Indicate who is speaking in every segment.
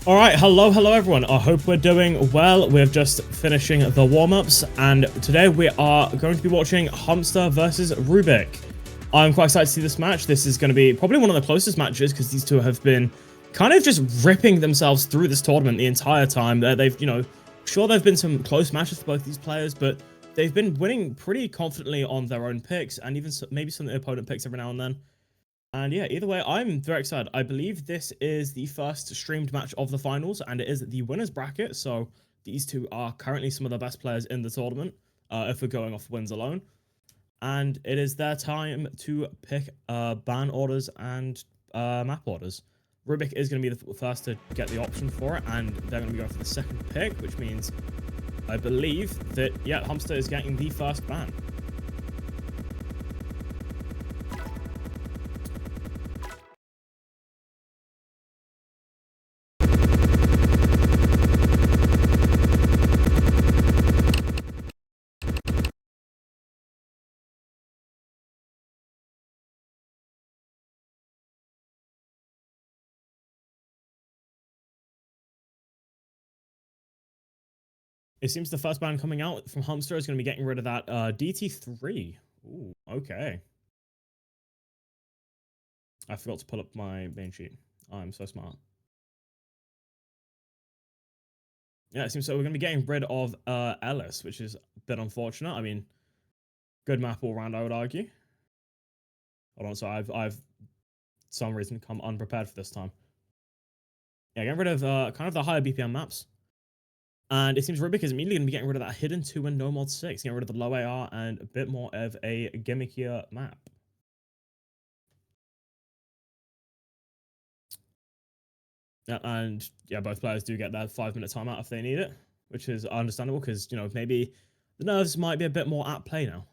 Speaker 1: All right, hello everyone. I hope we're doing well. We're just finishing the warm-ups, and today we are going to be watching Hamster versus Rubik. I'm quite excited to see this match. This is going to be probably one of the closest matches because these two have been kind of just ripping themselves through this tournament the entire time. They've, sure there've been some close matches for both these players, but they've been winning pretty confidently on their own picks and even maybe some of the opponent picks every now and then. And yeah, either way, I'm very excited. I believe this is the first streamed match of the finals, and it is the winner's bracket. So these two are currently some of the best players in the tournament, if we're going off wins alone. And it is their time to pick ban orders and map orders. Rubik is going to be the first to get the option for it, and they're going to be going for the second pick, which means I believe that, yeah, Hamster is getting the first ban. It seems the first ban coming out from Hamster is going to be getting rid of that DT3. Ooh, okay. I forgot to pull up my main sheet. I'm so smart. Yeah, it seems so. We're going to be getting rid of Ellis, which is a bit unfortunate. I mean, good map all round, I would argue. Hold on, so I've some reason come unprepared for this time. Yeah, getting rid of kind of the higher BPM maps. And it seems Rubik is immediately going to be getting rid of that hidden 2 and no mod 6, getting rid of the low AR and a bit more of a gimmickier map. Yeah, and yeah, both players do get their 5-minute timeout if they need it, which is understandable because, maybe the nerves might be a bit more at play now.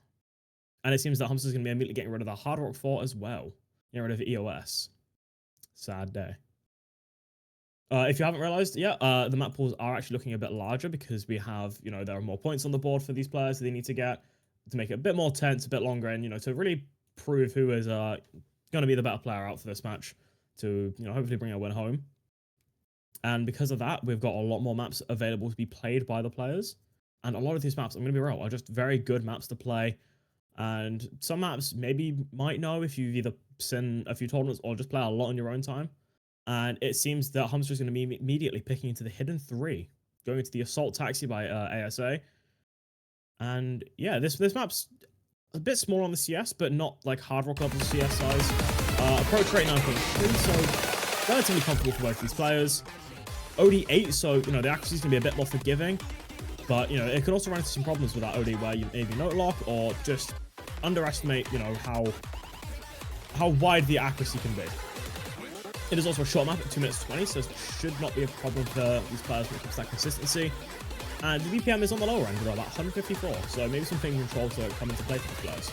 Speaker 1: And it seems that Hamster's going to be immediately getting rid of the Hard Rock 4 as well, getting rid of EOS. Sad day. If you haven't realized, yeah, the map pools are actually looking a bit larger because we have, there are more points on the board for these players that they need to get to make it a bit more tense, a bit longer, and, to really prove who is going to be the better player out for this match to, hopefully bring a win home. And because of that, we've got a lot more maps available to be played by the players. And a lot of these maps, I'm going to be real, are just very good maps to play. And some maps maybe might know if you've either seen a few tournaments or just play a lot on your own time. And it seems that Hamster is going to be immediately picking into the hidden 3, going into the Assault Taxi by ASA. And yeah, this map's a bit small on the CS, but not like Hard Rock level CS size. Approach rate 9.3, so relatively comfortable for both these players. OD8, so the accuracy is going to be a bit more forgiving, but it could also run into some problems with that OD where you maybe note lock or just underestimate how wide the accuracy can be. It is also a short map at 2 minutes 20, so it should not be a problem for these players when it comes to that consistency. And the BPM is on the lower end, about 154, so maybe some finger control to come into play for the players.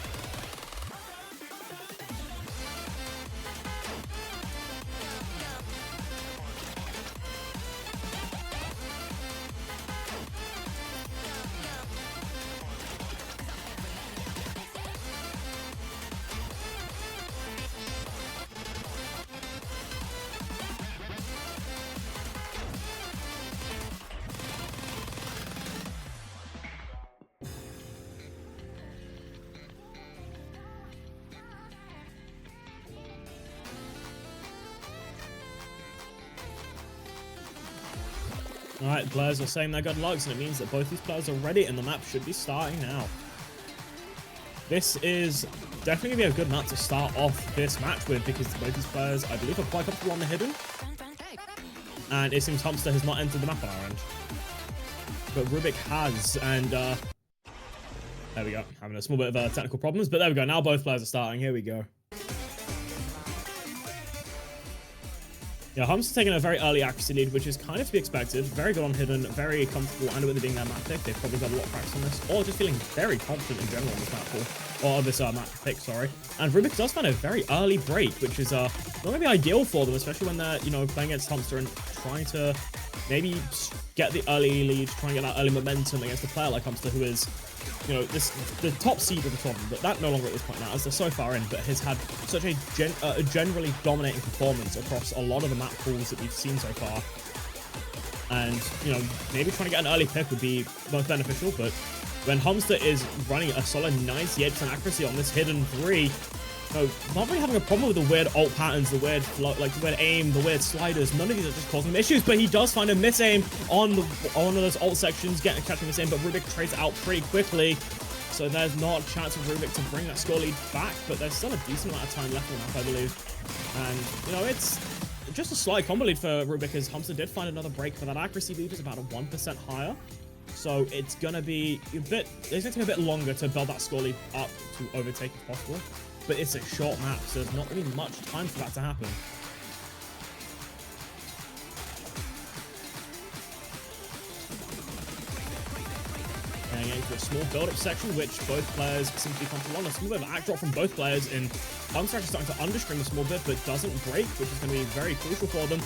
Speaker 1: Alright, players are saying their good lucks, and it means that both these players are ready, and the map should be starting now. This is definitely going to be a good map to start off this match with, because both these players, I believe, are quite comfortable on the hidden. And it seems Hamster has not entered the map on our end. But Rubik has, and there we go. Having a small bit of technical problems, but there we go. Now both players are starting. Here we go. Yeah, Hamster's taking a very early accuracy lead, which is kind of to be expected. Very good on hidden, very comfortable, and with it being their map pick, they've probably got a lot of practice on this, or just feeling very confident in general on this map pool, or this map pick, sorry. And Rubik does find a very early break, which is not going to be ideal for them, especially when they're, playing against Hamster and trying to maybe get the early lead, try and get that early momentum against a player like Hamster, who is the top seed of the tournament, but that no longer at this point now, as they're so far in, but has had such a generally dominating performance across a lot of the map pools that we've seen so far. And, you know, maybe trying to get an early pick would be most beneficial, but when Hamster is running a solid 98% accuracy on this hidden 3, no, not really having a problem with the weird ult patterns, the weird flow, like the weird aim, the weird sliders. None of these are just causing him issues, but he does find a miss aim on one of those ult sections, catching miss aim, but Rubik trades it out pretty quickly. So there's not a chance for Rubik to bring that score lead back, but there's still a decent amount of time left on the map, I believe. And, you know, it's just a slight combo lead for Rubik, as Hamster did find another break, but that accuracy lead is about a 1% higher. So it's going to be a bit, it's going to take a bit longer to build that score lead up to overtake if possible. But it's a short map, so there's not really much time for that to happen. And getting to a small build-up section, which both players seem to be comfortable on. A small bit of act drop from both players, and Hamster actually starting to understream a small bit, but doesn't break, which is going to be very crucial for them.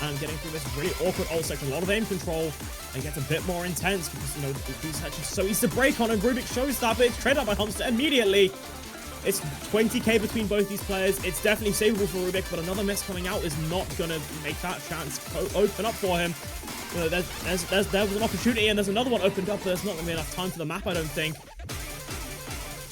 Speaker 1: And getting through this really awkward ult section, a lot of aim control, and gets a bit more intense because, you know, these sections so easy to break on, and Rubik shows that, but it's traded out by Hamster immediately. It's 20k between both these players. It's definitely savable for Rubik, but another miss coming out is not going to make that chance open up for him. You know, there was an opportunity, and there's another one opened up, but there's not going to be enough time for the map, I don't think.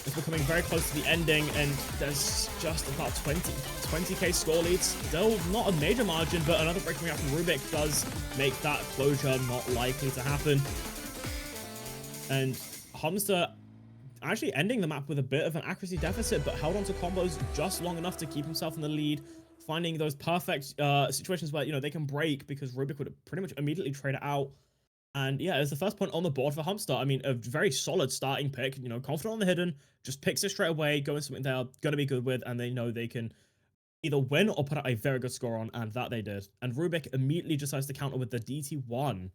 Speaker 1: It's becoming very close to the ending, and there's just about 20k score leads. Still not a major margin, but another break coming out from Rubik does make that closure not likely to happen. And Hamster actually ending the map with a bit of an accuracy deficit, but held on to combos just long enough to keep himself in the lead, finding those perfect situations where, you know, they can break, because Rubik would pretty much immediately trade it out. And yeah, it's the first point on the board for Hamster. I mean, a very solid starting pick, you know, confident on the hidden, just picks it straight away, going something they're going to be good with, and they know they can either win or put out a very good score on, and that they did. And Rubik immediately decides to counter with the DT1.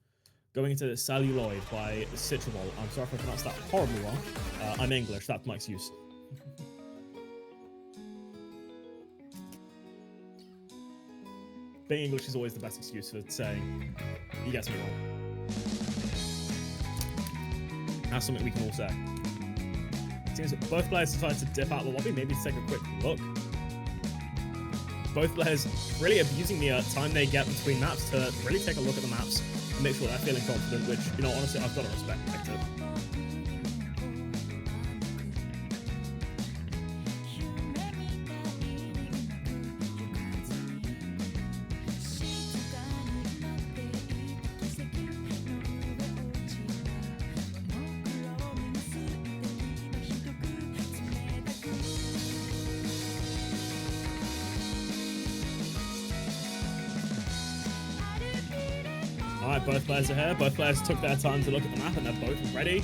Speaker 1: Going into Celluloid by Citravol. I'm sorry if I pronounced that horribly wrong. I'm English, that's my excuse. Being English is always the best excuse for saying, you get me wrong. That's something we can all say. It seems that both players decided to dip out of the lobby, maybe to take a quick look. Both players really abusing the time they get between maps to really take a look at the maps and make sure they're feeling confident, which, you know, honestly, I've got to respect it. Alright, both players are here. Both players took their time to look at the map, and they're both ready.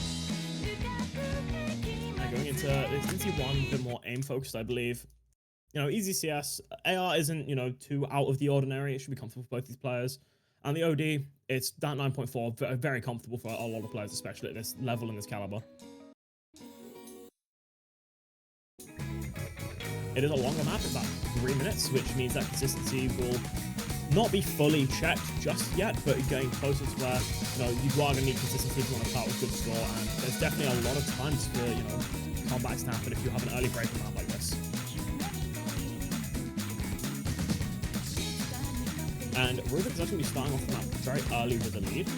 Speaker 1: Now going into this NC1, a bit more aim focused, I believe. You know, easy CS. AR isn't, you know, too out of the ordinary. It should be comfortable for both these players. And the OD, it's that 9.4, very comfortable for a lot of players, especially at this level and this caliber. It is a longer map, about 3 minutes, which means that consistency will not be fully checked just yet, but getting closer to where, you know, you are going to need consistency if you want to start with good score, and there's definitely a lot of times for, you know, comebacks to happen if you have an early break on a map like this. And Rubik is actually starting off the map very early with the lead,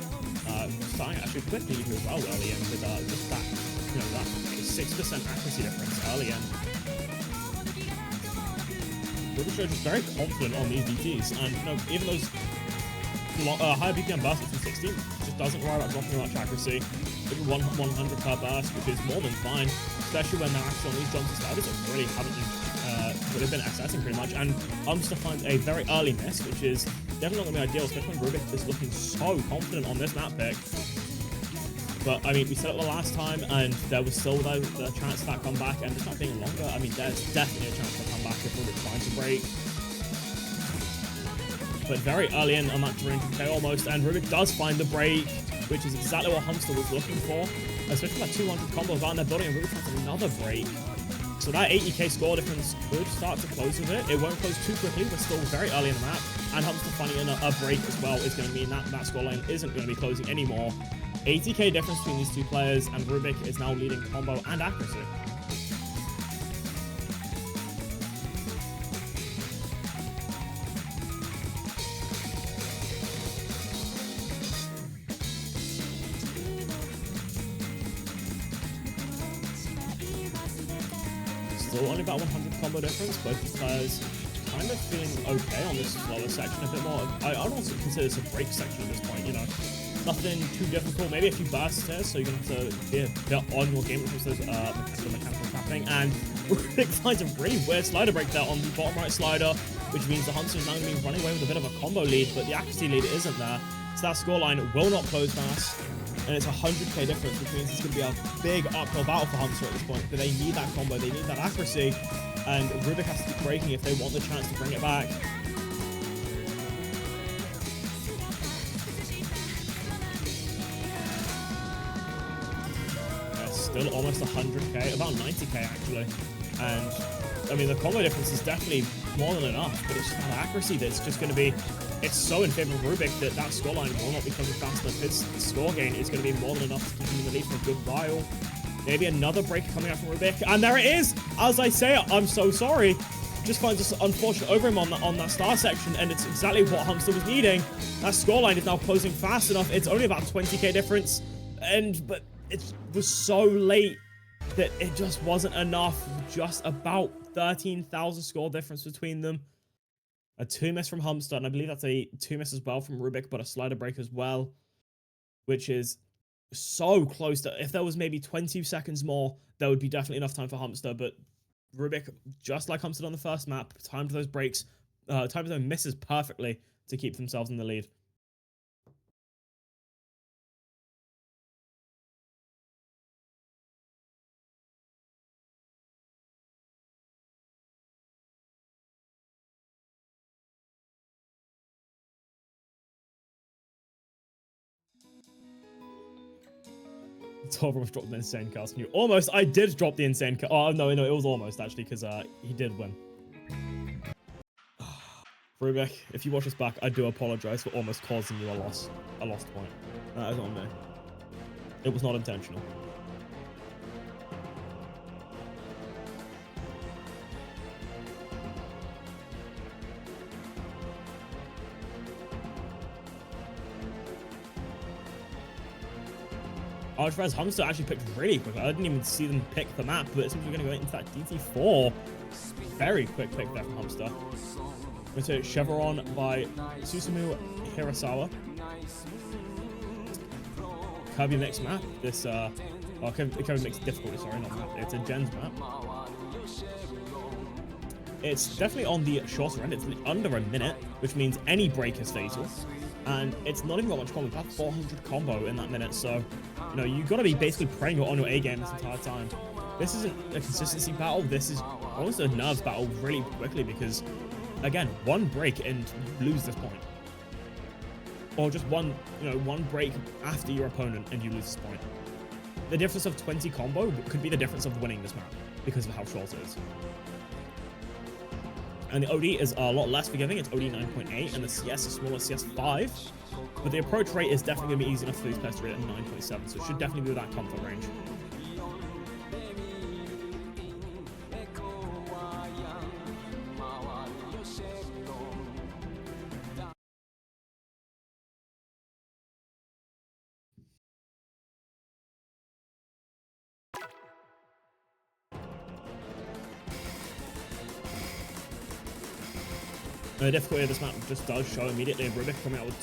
Speaker 1: starting actually with the lead as well early in with just that, you know, that 6% accuracy difference early in. Rubik is just very confident on these DTs, and, you know, even those higher BPM bursts from 16 just doesn't worry about dropping much accuracy. Maybe 100 per burst, which is more than fine, especially when they're actually on these jumps and sliders that really haven't would have been accessing pretty much. And Hamster finds a very early miss, which is definitely not going to be ideal, especially when Rubik is looking so confident on this map pick. But, I mean, we said it the last time, and there was still the chance for that comeback, and it's not being longer. I mean, there's definitely a chance for a comeback if Rubik finds a break. But very early in on that 300k almost, and Rubik does find the break, which is exactly what Hamster was looking for. Especially that 200 combos around their building, and Rubik finds another break. So that 80k score difference could start to close with it. It won't close too quickly, but still very early in the map. And Hamster finding a break as well is going to mean that that scoreline isn't going to be closing anymore. 80k difference between these two players, and Rubik is now leading combo and accuracy. still only about 100 combo difference. Both players kind of feeling okay on this slower section, a bit more. I don't also consider this a break section at this point, you know. Nothing too difficult, maybe a few bursts here, so you're going to have to be a bit on your game, which is the mechanical happening. And Rubik finds a really weird slider break there on the bottom right slider, which means the Hamster is now going to be running away with a bit of a combo lead, but the accuracy lead isn't there. So that scoreline will not close fast, and it's a 100k difference, which means it's going to be a big uphill battle for Hamster at this point. But they need that combo, they need that accuracy, and Rubik has to keep breaking if they want the chance to bring it back. Still almost 100k, about 90k actually, and I mean the combo difference is definitely more than enough, but it's just that accuracy that's just going to be, it's so in favor of Rubik that that scoreline will not be coming fast enough. His score gain is going to be more than enough to keep him in the lead for a good while. Maybe another break coming out from Rubik, and there it is. As I say, I'm so sorry. Just finds this unfortunate over him on that star section, and it's exactly what Hamster was needing. That scoreline is now closing fast enough. It's only about 20k difference, but it was so late that it just wasn't enough. Just about 13,000 score difference between them. A 2-miss from Hamster, and I believe that's a 2-miss as well from Rubik, but a slider break as well, which is so close that if there was maybe 20 seconds more, there would be definitely enough time for Hamster. But Rubik, just like Hamster on the first map, timed those breaks, timed those misses perfectly to keep themselves in the lead. Almost dropped the insane cast. You almost, I did drop the insane cast. Oh no, it was almost actually, because he did win. Rubik, if you watch this back, I do apologize for almost causing you a lost point. That is on me. It was not intentional. Whereas Hamster actually picked really quick. I didn't even see them pick the map, but it seems we're going to go into that DT4. Very quick pick there from Hamster. Going to Chevron by Susumu Hirasawa. Kirby Mix map. This, Kirby Mix difficulty, sorry, not map. It's a gens map. It's definitely on the shorter end. It's under a minute, which means any break is fatal. And it's not even got much combo. It's about 400 combo in that minute, so you know you got to be basically praying you're on your A game this entire time. This isn't a consistency battle. This is almost a nerves battle really quickly, because again, one break and you lose this point, or just one break after your opponent and you lose this point. The difference of 20 combo could be the difference of winning this map because of how short it is. And the OD is a lot less forgiving. It's OD 9.8, and the CS is smaller, CS 5. But the approach rate is definitely going to be easy enough for these players to read at 9.7, so it should definitely be within that comfort range. The difficulty of this map just does show immediately. Rubik coming out with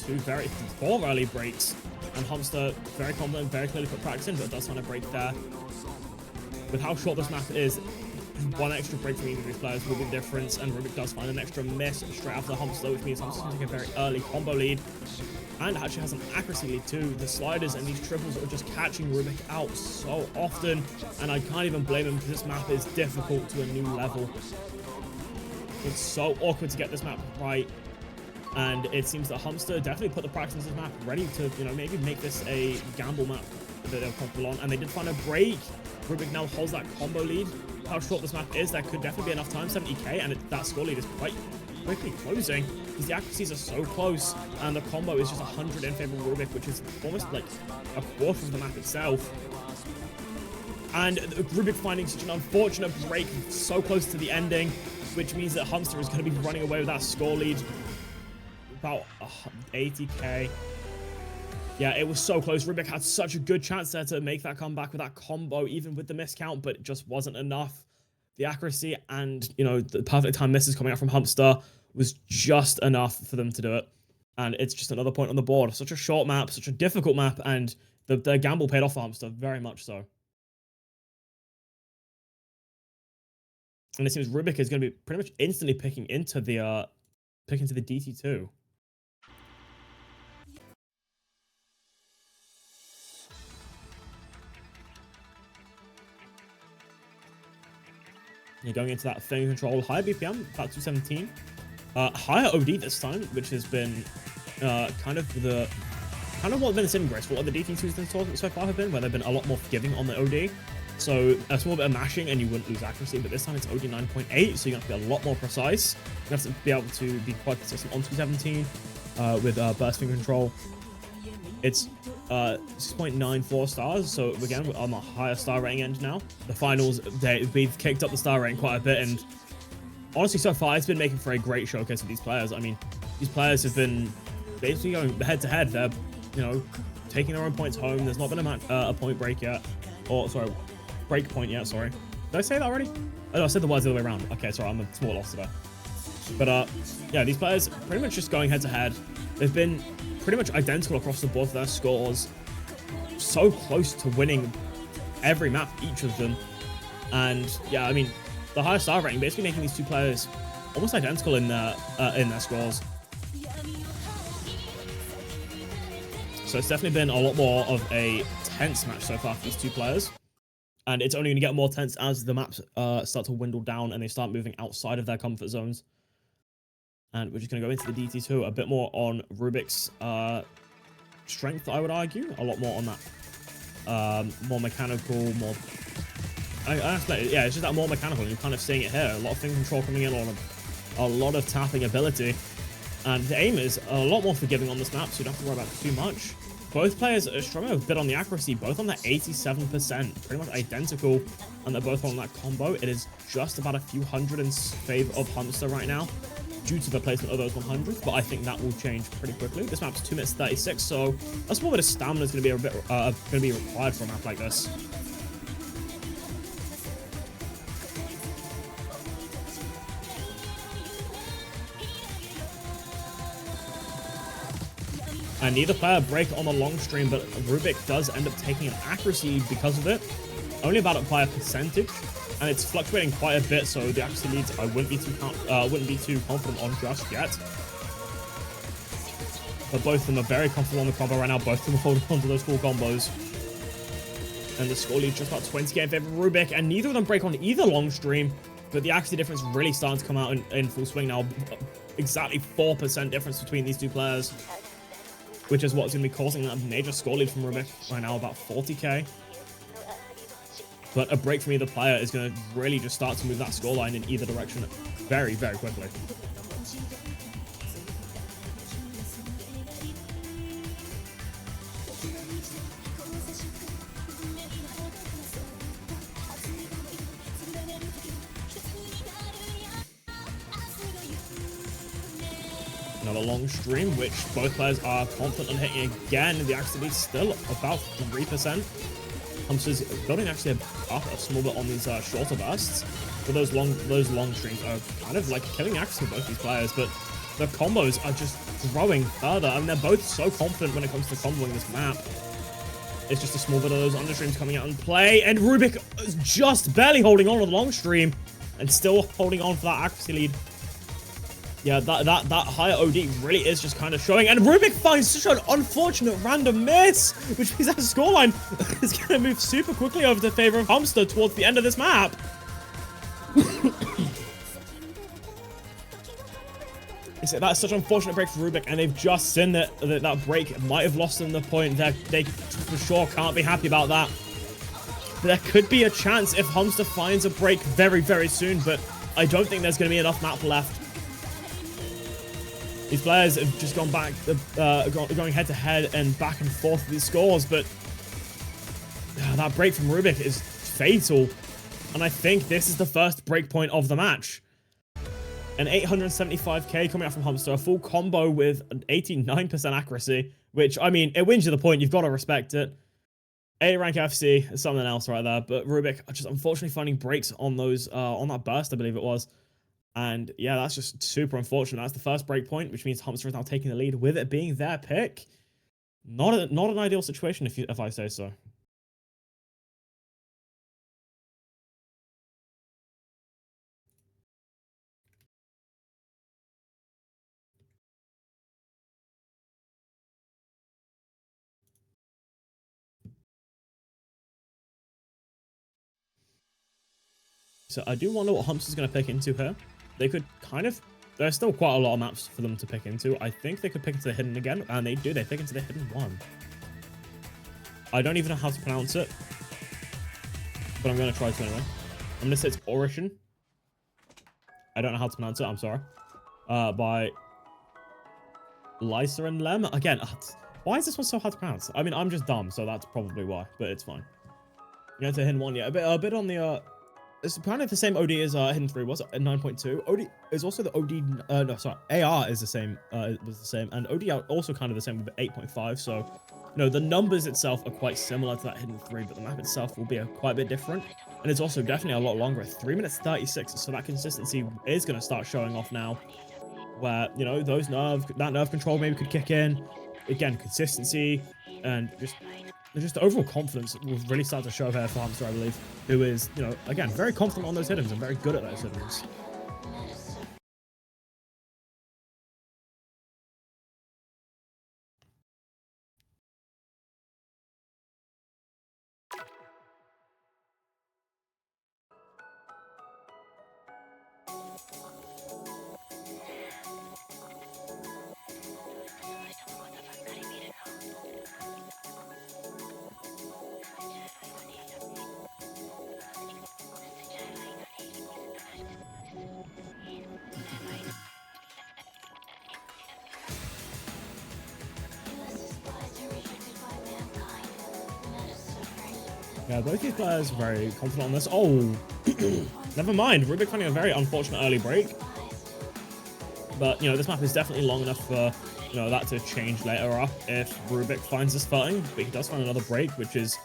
Speaker 1: four early breaks, and Hamster very confident, very clearly put practice in, but does find a break there. With how short this map is, one extra break from either of these players will be the difference, and Rubik does find an extra miss straight after the Hamster, which means Hamster's going to take a very early combo lead, and actually has an accuracy lead too. The sliders and these triples are just catching Rubik out so often, and I can't even blame him because this map is difficult to a new level. It's so awkward to get this map right, and it seems that Hamster definitely put the practice in this map, ready to, maybe make this a gamble map that they'll comfortable on, and they did find a break. Rubik now holds that combo lead. How short this map is, there could definitely be enough time, 70k, and that score lead is quite quickly closing, because the accuracies are so close, and the combo is just 100 in favor of Rubik, which is almost like a quarter of the map itself. And Rubik finding such an unfortunate break so close to the ending, which means that Hamster is going to be running away with that score lead. About 80k. Yeah, it was so close. Rubik had such a good chance there to make that comeback with that combo, even with the miscount, but it just wasn't enough. the accuracy and, you know, the perfect time misses coming out from Humpster was just enough for them to do it. And it's just another point on the board. Such a short map, such a difficult map, and the gamble paid off for Humpster, very much so. And it seems Rubik is going to be pretty much instantly picking into the DT2. You're going into that finger control, higher BPM, about 217. Higher OD this time, which has been kind of what been sim graceful. What the DT2s so far have been, where they've been a lot more forgiving on the OD. So a small bit of mashing and you wouldn't lose accuracy, but this time it's OD 9.8, so you're going to have to be a lot more precise. You have to be able to be quite consistent on 217 with burst finger control. It's 6.94 stars, so again, we're on a higher star rating end now. The finals, we've kicked up the star rating quite a bit, and honestly, so far, it's been making for a great showcase of these players. I mean, these players have been basically going head-to-head. They're, you know, taking their own points home. There's not been a point break yet. Or, sorry, break point yet, sorry. Did I say that already? Oh, no, I said the words the other way around. Okay, sorry, I'm a small loss today. But, yeah, these players pretty much just going head-to-head. They've been pretty much identical across the board for their scores. So close to winning every map, each of them. And, yeah, I mean, the higher star rating basically making these two players almost identical in their scores. So it's definitely been a lot more of a tense match so far for these two players. And it's only going to get more tense as the maps start to dwindle down and they start moving outside of their comfort zones. And we're just going to go into the DT2 a bit more on Rubik's strength, I would argue. A lot more on that more mechanical, more... yeah, it's just that more mechanical. You're kind of seeing it here. A lot of finger control coming in, a lot of tapping ability. And the aim is a lot more forgiving on this map, so you don't have to worry about too much. Both players are struggling a bit on the accuracy, both on that 87%, pretty much identical, and they're both on that combo. It is just about a few hundred in favor of Humpster right now, due to the placement of those 100s, but I think that will change pretty quickly. This map's 2 minutes 36, so a small bit of stamina is going to be required for a map like this. And neither player break on the long stream, but Rubik does end up taking an accuracy because of it. Only about it by a percentage, and it's fluctuating quite a bit, so the accuracy leads I wouldn't be too confident on just yet. But both of them are very comfortable on the combo right now. Both of them are holding on to those full combos. And the score lead just about 20k in favor of Rubik, and neither of them break on either long stream, but the accuracy difference really starting to come out in full swing now. Exactly 4% difference between these two players, which is what's going to be causing that major score lead from Rubik right now, about 40k. But a break from either player is going to really just start to move that scoreline in either direction very, very quickly. Another long stream, which both players are confident on hitting again. The accuracy is still about 3%. Humpster's building actually up a small bit on these shorter bursts, but those long streams are kind of like killing accuracy for both these players. But the combos are just growing further. I mean, they're both so confident when it comes to comboing this map. It's just a small bit of those understreams coming out in play, and Rubik is just barely holding on to the long stream and still holding on for that accuracy lead. Yeah, that higher OD really is just kind of showing. And Rubik finds such an unfortunate random miss, which means that scoreline is going to move super quickly over to favor of Humpster towards the end of this map. That's such an unfortunate break for Rubik, and they've just seen that break might have lost them the point. They for sure can't be happy about that. There could be a chance if Humpster finds a break very, very soon, but I don't think there's going to be enough map left. These players have just gone back, going head-to-head and back and forth with these scores, but that break from Rubik is fatal. And I think this is the first break point of the match. An 875k coming out from Humpster, a full combo with an 89% accuracy, which, I mean, it wins you the point. You've got to respect it. A rank FC is something else right there, but Rubik just unfortunately finding breaks on those on that burst, I believe it was. And yeah, that's just super unfortunate. That's the first break point, which means Hamster is now taking the lead with it being their pick. Not an ideal situation if I say so. So I do wonder what Humps is going to pick into here. They could kind of... There's still quite a lot of maps for them to pick into. I think they could pick into the Hidden again, and they do. They pick into the Hidden one. I don't even know how to pronounce it, but I'm going to try to anyway. I'm going to say it's Origin. I don't know how to pronounce it. I'm sorry. By Lysa and Lem. Again, why is this one so hard to pronounce? I mean, I'm just dumb, so that's probably why, but it's fine. Yeah, to Hidden one, yeah. A bit on the... It's kind of the same OD as Hidden 3 was at 9.2. OD is also the OD... no, sorry. AR is the same. It was the same. And OD are also kind of the same with 8.5. So, no, the numbers itself are quite similar to that Hidden 3, but the map itself will be quite a bit different. And it's also definitely a lot longer. 3 minutes 36. So that consistency is going to start showing off now. Where, you know, that nerve control maybe could kick in. Again, consistency and just the overall confidence will really start to show here for Hamster, I believe, who is, you know, again, very confident on those hiddens and very good at those hiddens. Yeah, both these players are very confident on this. Oh, never mind. Rubik finding a very unfortunate early break. But, you know, this map is definitely long enough for, you know, that to change later up if Rubik finds his footing. But he does find another break, which is,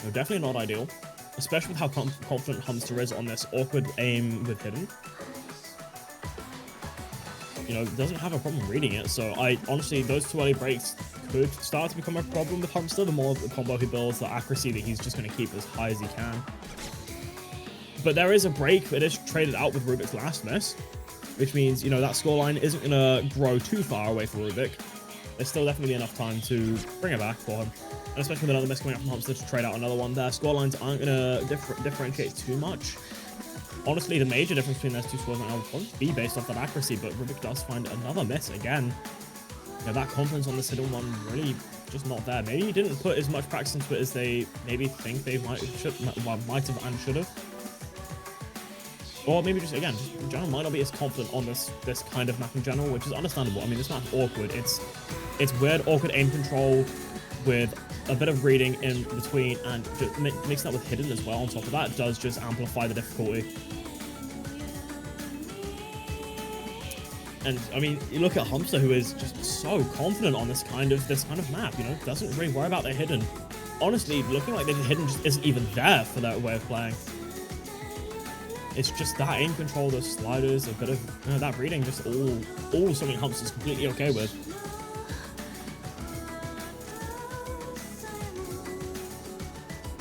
Speaker 1: you know, definitely not ideal. Especially with how confident Hamster is on this awkward aim with Hidden. You know, doesn't have a problem reading it. So I honestly, those two early breaks could start to become a problem with Hamster. The more the combo he builds, the accuracy that he's just going to keep as high as he can. But there is a break that is traded out with Rubik's last miss, which means, you know, that scoreline isn't going to grow too far away from Rubik. There's still definitely enough time to bring it back for him. And especially with another miss coming up from Hamster to trade out another one, their scorelines aren't going to differentiate too much. Honestly, the major difference between those two scores right now would probably be based off that accuracy, but Rubik does find another miss again. You know, that confidence on this hidden one really just not there. Maybe he didn't put as much practice into it as they maybe think they might have and should have. Or maybe just, again, just in general, might not be as confident on this kind of map in general, which is understandable. I mean, this map's awkward. It's weird, awkward aim control with a bit of reading in between, and just mixing that with hidden as well on top of that does just amplify the difficulty. And I mean, you look at Hamster, who is just so confident on this kind of map, you know, doesn't really worry about their hidden. Honestly, looking like the hidden just isn't even there for their way of playing. It's just that aim control, those sliders, a bit of, you know, that reading, just all something Hamster's completely okay with.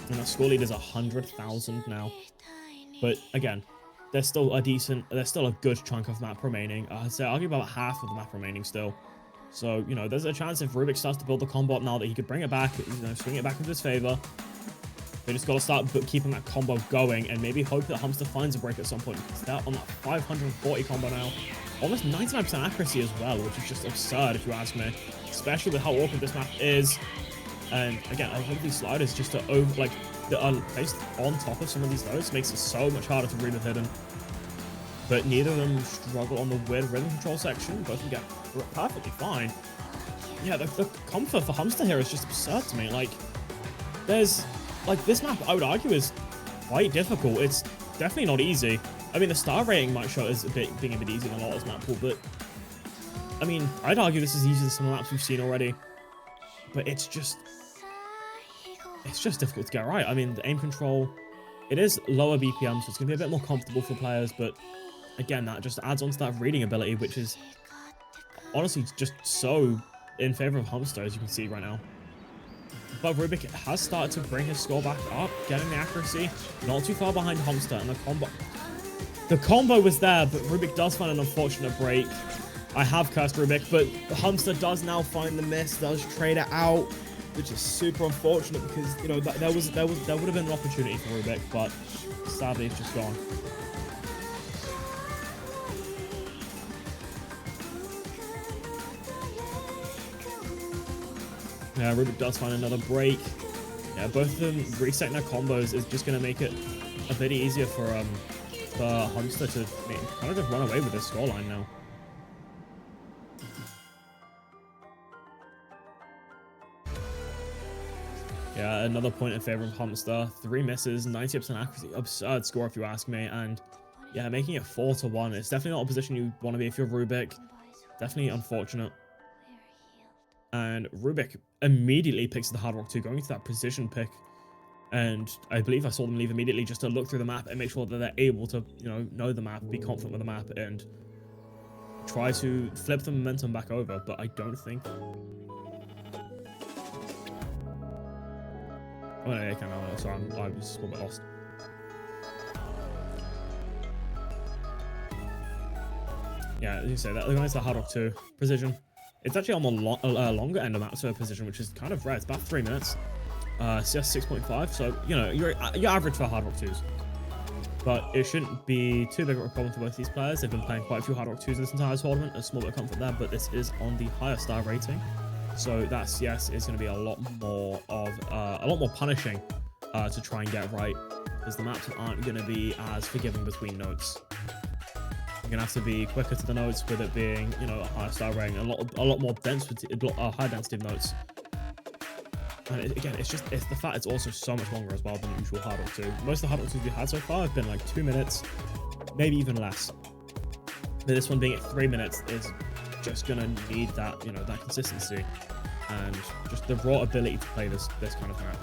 Speaker 1: And our score lead is 100,000 now. But again, there's still a good chunk of map remaining. I'd say I'll give about half of the map remaining still. So, you know, there's a chance if Rubik starts to build the combo up now that he could bring it back, you know, swing it back into his favor. They just got to start keeping that combo going and maybe hope that Hamster finds a break at some point, because they're on that 540 combo now. Almost 99% accuracy as well, which is just absurd if you ask me, especially with how awkward this map is. And again, I hope these sliders just to placed on top of some of these loads makes it so much harder to read with hidden. But neither of them struggle on the weird rhythm control section. Both of them get perfectly fine. Yeah, the comfort for Hamster here is just absurd to me. Like, there's... Like, this map, I would argue, is quite difficult. It's definitely not easy. I mean, the star rating might show as being a bit easier than a lot of this map pool, but... I mean, I'd argue this is easier than some of the maps we've seen already. But it's just... it's just difficult to get right. I mean, the aim control, it is lower BPM, so it's going to be a bit more comfortable for players, but again, that just adds on to that reading ability, which is honestly just so in favor of Hamster, as you can see right now. But Rubik has started to bring his score back up, getting the accuracy, not too far behind Hamster, and the combo was there, but Rubik does find an unfortunate break. I have cursed Rubik, but Hamster does now find the miss, does trade it out, which is super unfortunate because, you know, there would have been an opportunity for Rubik, but sadly it's just gone. Yeah, Rubik does find another break. Yeah, both of them resetting their combos is just going to make it a bit easier for Hamster to kind of just run away with this scoreline now. Yeah, another point in favor of Hamster. 3 misses, 90% accuracy. Absurd score if you ask me. And yeah, making it 4-1. It's definitely not a position you want to be if you're Rubik. Definitely unfortunate. And Rubik immediately picks the Hard Rock 2, going into that precision pick. And I believe I saw them leave immediately just to look through the map and make sure that they're able to, you know the map, be confident with the map, and try to flip the momentum back over. But I don't think... Oh, no, I can't. Sorry, I'm just a little bit lost. Yeah, as you say, that going into the Hard Rock 2 precision. It's actually on the longer end of map to precision, which is kind of rare. It's about 3 minutes. CS 6.5, so, you know, you're average for Hard Rock 2s. But it shouldn't be too big of a problem for both these players. They've been playing quite a few Hard Rock 2s this entire tournament. A small bit of comfort there, but this is on the higher star rating. So that CS is going to be a lot more punishing to try and get right, because the maps aren't going to be as forgiving between notes. You're going to have to be quicker to the notes, with it being, you know, a higher star rating, a lot more density, high density of notes. And again, it's the fact it's also so much longer as well than the usual Hard Rock 2. Most of the Hard Rock 2s we've had so far have been like 2 minutes, maybe even less. But this one being at 3 minutes is just gonna need that, you know, that consistency and just the raw ability to play this kind of map.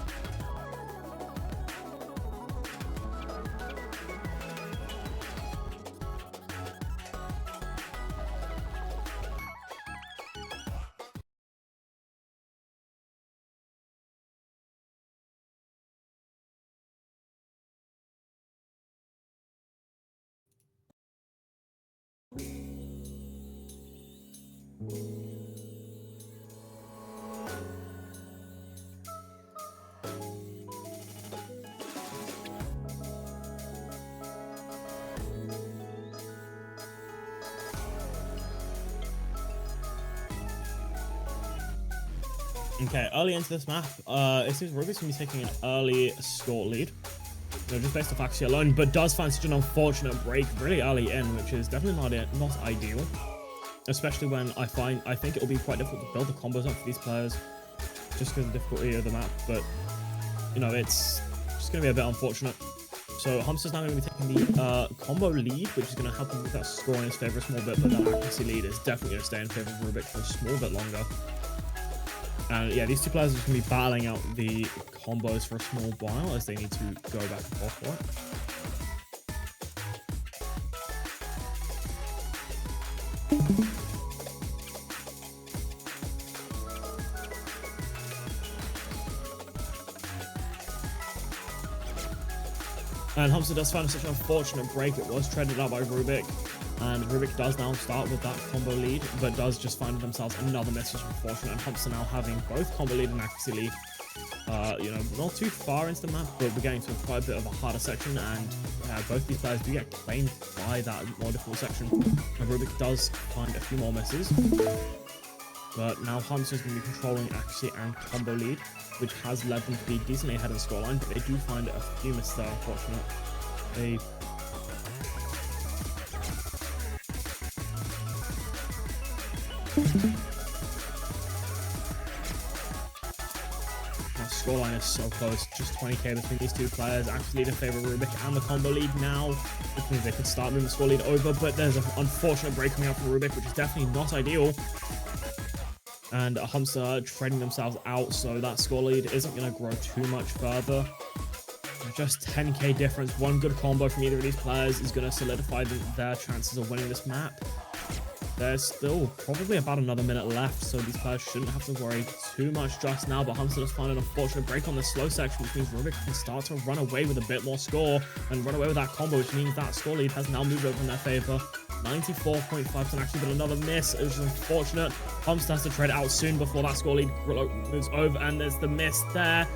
Speaker 1: Okay, early into this map, it seems Rubik's going to be taking an early score lead. You know, just based off accuracy alone, but does find such an unfortunate break really early in, which is definitely not ideal. Especially when I think it will be quite difficult to build the combos up for these players, just because of the difficulty of the map. But, you know, it's just going to be a bit unfortunate. So Hamster's now going to be taking the combo lead, which is going to help him with that score in his favor a small bit, but that accuracy lead is definitely going to stay in favor of Rubik for a small bit longer. And yeah, these two players are just going to be battling out the combos for a small while as they need to go back and forth for it. And Hamster does find such an unfortunate break. It was traded out by Rubik. And Rubik does now start with that combo lead, but does just find themselves another miss, which is unfortunate. And Hamster now having both combo lead and accuracy lead. You know, not too far into the map, but we're getting to quite a bit of a harder section, and both these players do get claimed by that more difficult section. And Rubik does find a few more misses. But now Hamster's going to be controlling accuracy and combo lead, which has led them to be decently ahead of the scoreline, but they do find a few misses that are unfortunate. They... That scoreline is so close, just 20k between these two players. Actually lead in favor of Rubik and the combo lead now, which means they could start moving the score lead over, but there's an unfortunate break coming out from Rubik, which is definitely not ideal. And Hamster trading themselves out, so that score lead isn't going to grow too much further. Just 10k difference. One good combo from either of these players is going to solidify their chances of winning this map. There's still probably about another minute left, so these players shouldn't have to worry too much just now. But Hamster does find an unfortunate break on the slow section, which means Rubik can start to run away with a bit more score and run away with that combo, which means that score lead has now moved over in their favor. 94.5% actually, but another miss, which is unfortunate. Hamster has to trade out soon before that score lead moves over, and there's the miss there.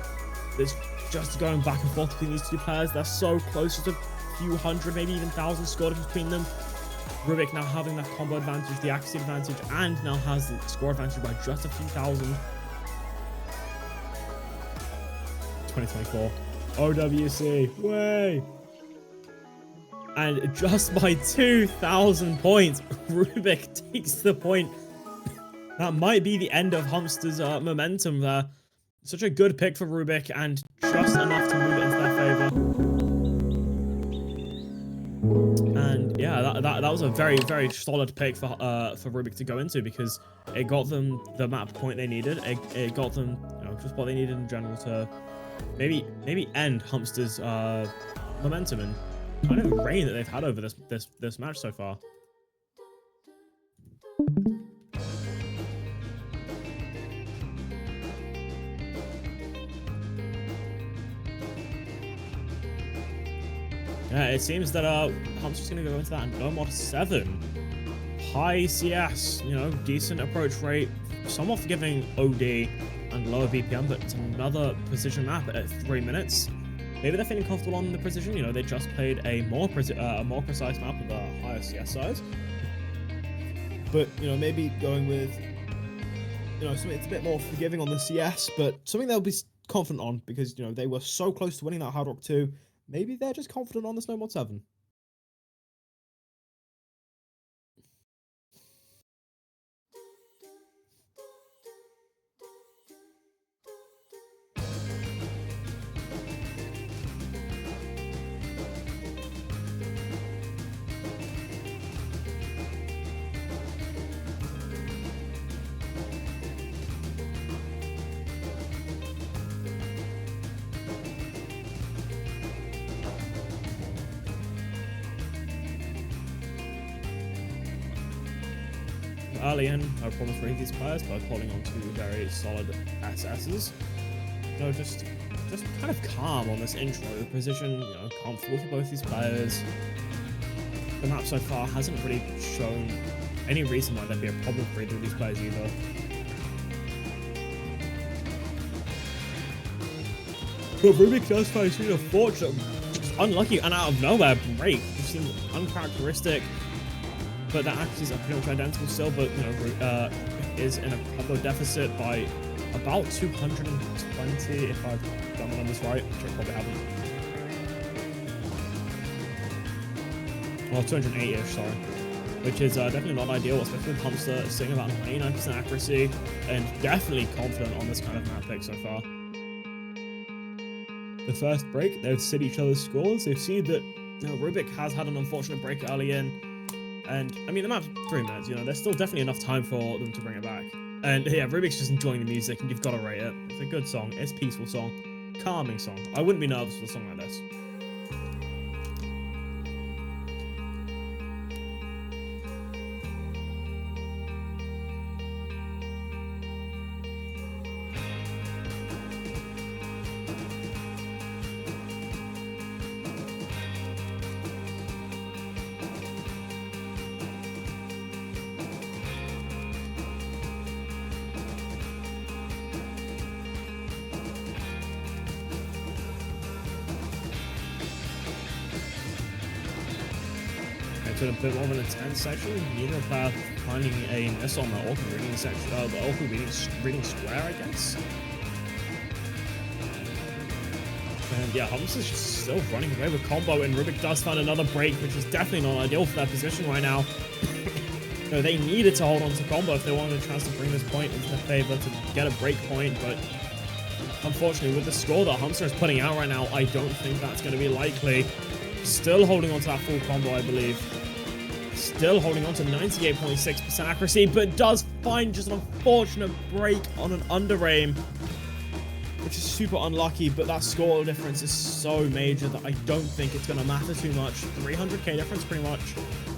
Speaker 1: There's just going back and forth between these two players. They're so close, just a few hundred, maybe even thousands scored between them. Rubik now having that combo advantage, the accuracy advantage, and now has the score advantage by just a few thousand. 2024 OWC, way! And just by 2,000 points, Rubik takes the point. That might be the end of Hamster's momentum there. Such a good pick for Rubik, and just enough to move it into their favor. And yeah, that was a very, very solid pick for Rubik to go into, because it got them the map point they needed. It got them, you know, just what they needed in general to maybe end Hamster's momentum and kind of reign that they've had over this match so far. Yeah, it seems that Hamster's going to go into that and no mod 7. High CS, you know, decent approach rate, somewhat forgiving OD and lower BPM, but it's another precision map at 3 minutes. Maybe they're feeling comfortable on the precision. You know, they just played a more precise map with a higher CS size. But, you know, maybe going with, you know, something it's a bit more forgiving on the CS, but something they'll be confident on, because, you know, they were so close to winning that Hard Rock 2. Maybe they're just confident on the Snow Mod 7. Early in, I promise read these players by holding on to very solid SSs. You know, just kind of calm on this intro. The position, you know, comfortable for both these players. The map so far hasn't really shown any reason why there'd be a problem for either of these players either. But Rubik does find a fortunate, unlucky and out of nowhere break. It seems uncharacteristic. But the accuracies are pretty much identical still, but, you know, is in a combo deficit by about 220, if I've done the numbers right, which I probably haven't. Well, 280-ish, sorry. Which is definitely not ideal, especially with Hamster sitting about 99% accuracy, and definitely confident on this kind of map pick so far. The first break, they've seen each other's scores. They've seen that, you know, Rubik has had an unfortunate break early in. And, I mean, the map's 3 minutes, you know, there's still definitely enough time for them to bring it back. And, yeah, Rubik's just enjoying the music, and you've got to rate it. It's a good song. It's a peaceful song. Calming song. I wouldn't be nervous with a song like this. To a bit more of an intense section, neither player finding a miss on the Orca reading section, the Orca reading square, I guess. And yeah, Hamster's just still running away with combo, and Rubik does find another break, which is definitely not ideal for their position right now. You know, they needed to hold on to combo if they wanted a chance to bring this point into their favor to get a break point, but unfortunately, with the score that Hamster is putting out right now, I don't think that's going to be likely. Still holding on to that full combo, I believe. still holding on to 98.6% accuracy, but does find just an unfortunate break on an under aim, which is super unlucky. But that score difference is so major that I don't think it's going to matter too much. 300k difference pretty much,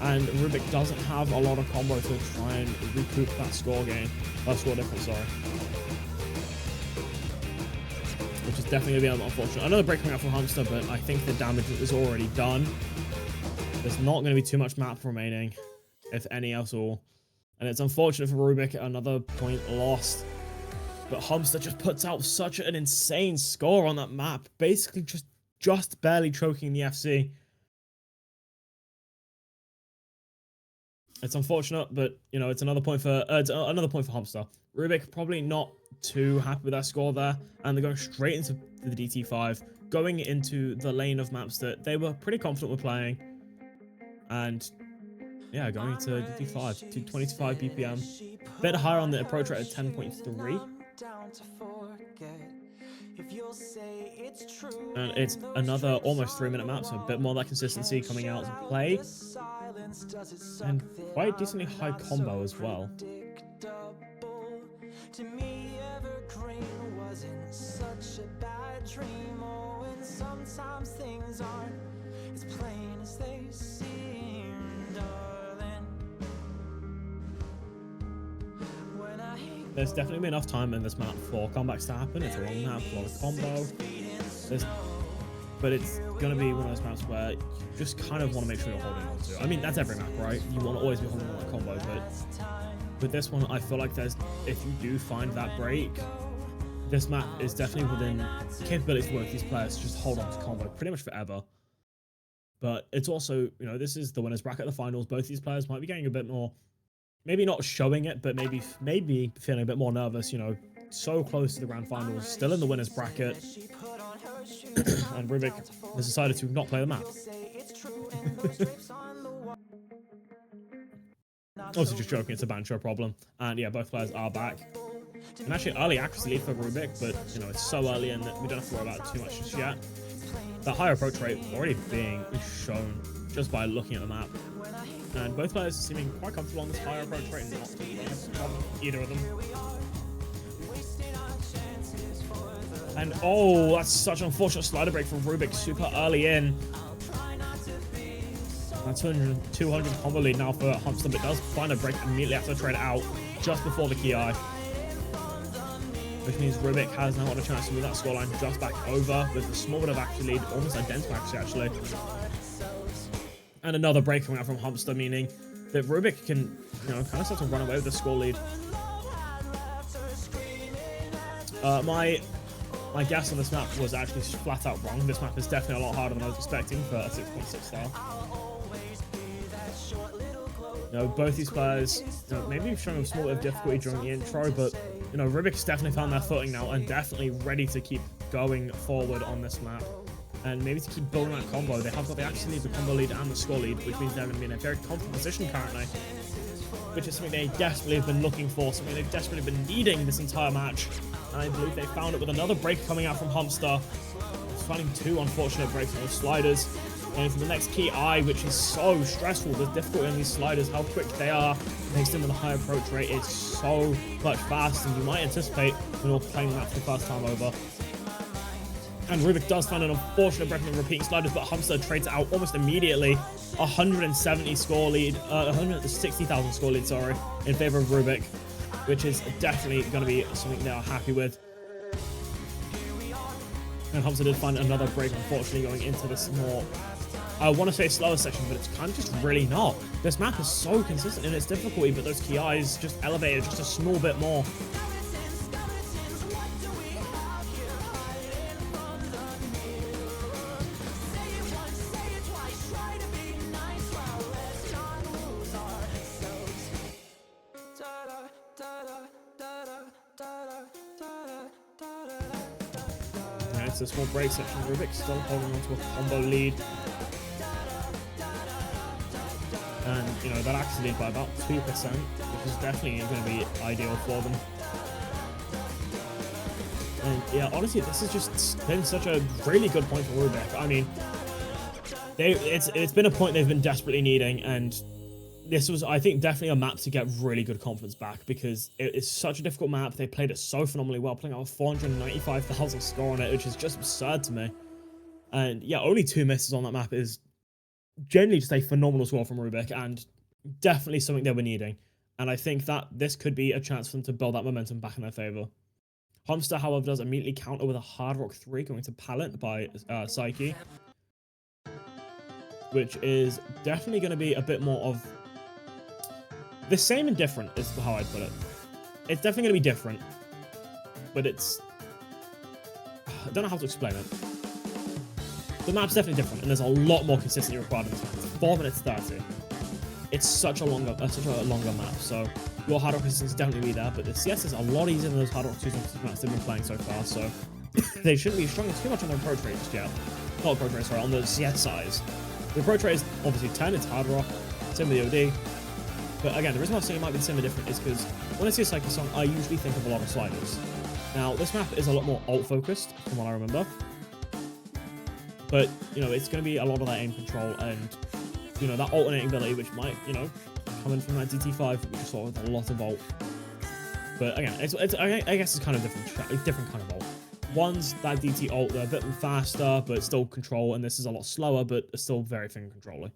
Speaker 1: and Rubik doesn't have a lot of combo to try and recoup that score difference, sorry. Which is definitely going to be unfortunate. Another break coming out from Hamster, but I think the damage is already done. There's not going to be too much map remaining, if any at all. And it's unfortunate for Rubik, another point lost. But Hamster just puts out such an insane score on that map, basically just barely choking the FC. It's unfortunate, but you know, it's another point for Hamster. Rubik probably not too happy with that score there, and they're going straight into the DT5, going into the lane of maps that they were pretty confident with playing, and yeah, going into DT5 to 25 BPM, a bit higher on the approach rate at 10.3. And it's another almost 3-minute map, so a bit more of that consistency coming out to play. And quite decently high combo as well. There's definitely been enough time in this map for comebacks to happen. It's a long map, a lot of combo. But it's going to be one of those maps where you just kind of want to make sure you're holding on to. I mean, that's every map, right? You want to always be holding on to that combo, but with this one, I feel like if you do find that break, this map is definitely within the capabilities for both these players to just hold on to combo pretty much forever. But it's also, you know, this is the winners bracket of the finals. Both these players might be getting a bit more, maybe not showing it, but maybe feeling a bit more nervous, you know, so close to the grand finals, still in the winners bracket. And Rubik has decided to not play the map. Also just joking, it's a bancho problem. And yeah, both players are back. And actually early accuracy lead for Rubik, but you know, it's so early and we don't have to worry about it too much just yet. That higher approach rate already being shown just by looking at the map. And both players are seeming quite comfortable on this higher approach rate and not either of them. And oh, that's such an unfortunate slider break from Rubik super early in. That's 200 combo lead now for Hamster, but does find a break immediately after trade out just before the key eye. Which means Rubik has now got a chance to move that scoreline just back over with a small bit of accuracy lead, almost identical actually. And another break coming out from Hamster, meaning that Rubik can, you know, kind of start to run away with the score lead. My guess on this map was actually flat out wrong. This map is definitely a lot harder than I was expecting for a 6.6 star. You know, both these players, you know, maybe showing a small bit of difficulty during the intro, but you know, Rubik's definitely found their footing now and definitely ready to keep going forward on this map. And maybe to keep building that combo. They have got the accuracy lead, the combo lead, and the score lead, which means they're going to be in a very comfortable position currently. Which is something they desperately have been looking for, something they've desperately been needing this entire match. And I believe they found it with another break coming out from Hamster. Finding two unfortunate breaks on those sliders. And for the next key eye, which is so stressful, the difficulty on these sliders, how quick they are, mixed in with a high approach rate, it's so much faster than you might anticipate when you're playing that for the first time over. And Rubik does find an unfortunate break from repeating sliders, but Hamster trades it out almost immediately. 170 score lead, 160,000 score lead, sorry, in favor of Rubik, which is definitely going to be something they are happy with. And Hamster did find another break, unfortunately, going into this more, I want to say slower section, but it's kind of just really not. This map is so consistent in its difficulty, but those key eyes just elevated just a small bit more. It's a small break section. Rubik still holding on to a combo lead. And, you know, that actually lead by about 2%, which is definitely going to be ideal for them. And, yeah, honestly, this has just been such a really good point for Rubik. I mean, it's been a point they've been desperately needing, and this was, I think, definitely a map to get really good confidence back, because it is such a difficult map. They played it so phenomenally well, putting out a 495,000 score on it, which is just absurd to me. And yeah, only 2 misses on that map is generally just a phenomenal score from Rubik, and definitely something they were needing. And I think that this could be a chance for them to build that momentum back in their favor. Hamster, however, does immediately counter with a Hard Rock 3 going to Pallet by Psyche, which is definitely going to be a bit more of the same and different, is how I'd put it. It's definitely going to be different, but it's... I don't know how to explain it. The map's definitely different, and there's a lot more consistency required in this map. It's 4 minutes 30. It's such a longer map, so your Hard Rock resistance definitely be there, but the CS is a lot easier than those Hard Rock 2s maps they've been playing so far, so they shouldn't be struggling too much on their approach rate just yet. Not approach rate, sorry, on the CS size. The approach rate is obviously 10, it's Hard Rock, same with the OD. But again, the reason why I'm saying it might be similar different is because when I see a Psyche song, I usually think of a lot of sliders. Now, this map is a lot more ult-focused, from what I remember. But, you know, it's going to be a lot of that aim control and, you know, that alternating ability, which might, you know, come in from that DT5, which is sort of a lot of ult. But again, I guess it's kind of different kind of ult. One's that DT ult, they're a bit faster, but still control, and this is a lot slower, but still very finger controlling.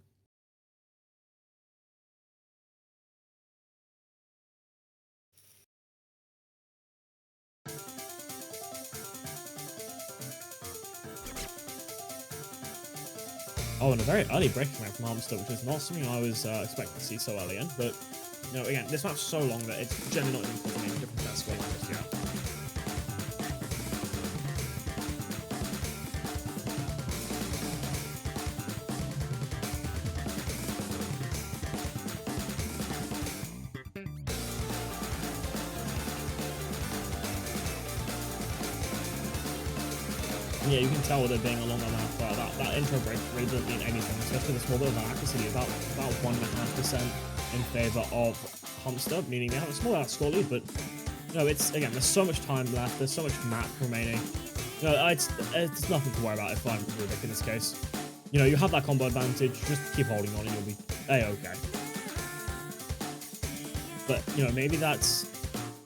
Speaker 1: Oh, and a very early breaking rate from Hamster, which is not something I was expecting to see so early in. But, you know, again, this map's so long that it's generally not even causing any difference in that scoreline just yet. Yeah, you can tell with it being a longer map, that intro break really doesn't mean anything, especially with a small bit of an accuracy, about 1.5% in favor of Hamster, meaning they have a small score lead, but, you know, it's, again, there's so much time left, there's so much map remaining. You know, it's nothing to worry about if I'm Rubik in this case. You know, you have that combo advantage, just keep holding on and you'll be A-okay. But, you know, maybe that's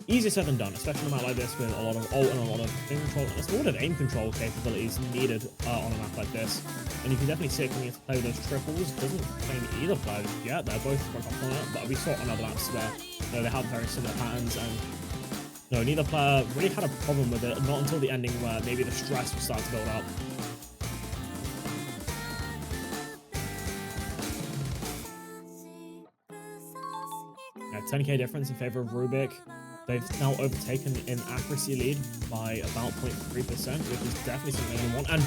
Speaker 1: easier said than done, especially on a map like this with a lot of ult and a lot of aim control, and a lot of aim control capabilities needed on a map like this. And you can definitely see it coming into play with those triples. Doesn't claim either player yet. They're both front up on it, but we saw it on other maps where, you know, they have very similar patterns, and, you know, neither player really had a problem with it, not until the ending where maybe the stress will start to build up. Yeah, 10k difference in favor of Rubik. They've now overtaken in accuracy lead by about 0.3%, which is definitely something they want. And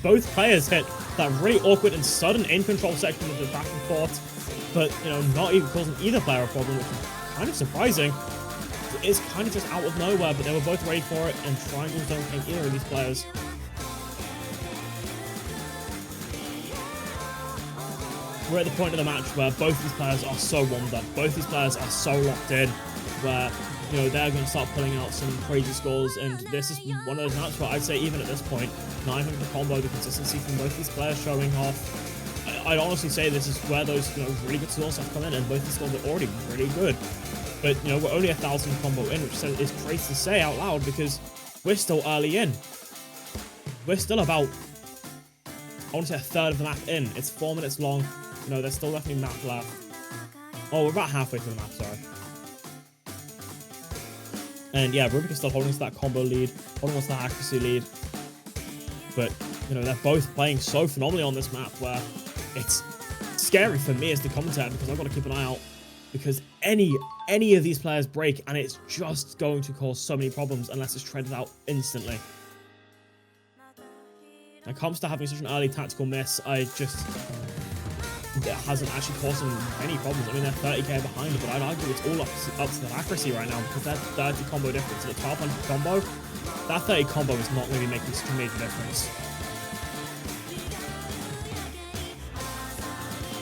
Speaker 1: both players hit that really awkward and sudden aim control section of the back and forth, but, you know, not even causing either player a problem, which is kind of surprising. It's kind of just out of nowhere, but they were both ready for it, and triangles don't claim either of these players. We're at the point of the match where both these players are so warmed up, both these players are so locked in, where, you know, they're going to start pulling out some crazy scores, and this is one of those maps where I'd say even at this point, 900 combo, the consistency from both these players showing off. I'd honestly say this is where those, you know, really good scores have come in, and both these scores are already really good. But, you know, we're only 1,000 combo in, which is crazy to say out loud, because we're still early in. We're still about, I want to say, a third of the map in. It's 4 minutes long. You know, there's still definitely map left. Oh, we're about halfway through the map, sorry. And yeah, Rubik is still holding to that combo lead, holding on to that accuracy lead. But, you know, they're both playing so phenomenally on this map where it's scary for me as the commentator, because I've got to keep an eye out, because any of these players break and it's just going to cause so many problems unless it's traded out instantly. And comes to having such an early tactical miss, it hasn't actually caused them any problems. I mean, they're 30k behind, but I'd argue it's all up to their accuracy right now, because that 30 combo difference at the 1200 combo, that 30 combo is not really making such a major difference.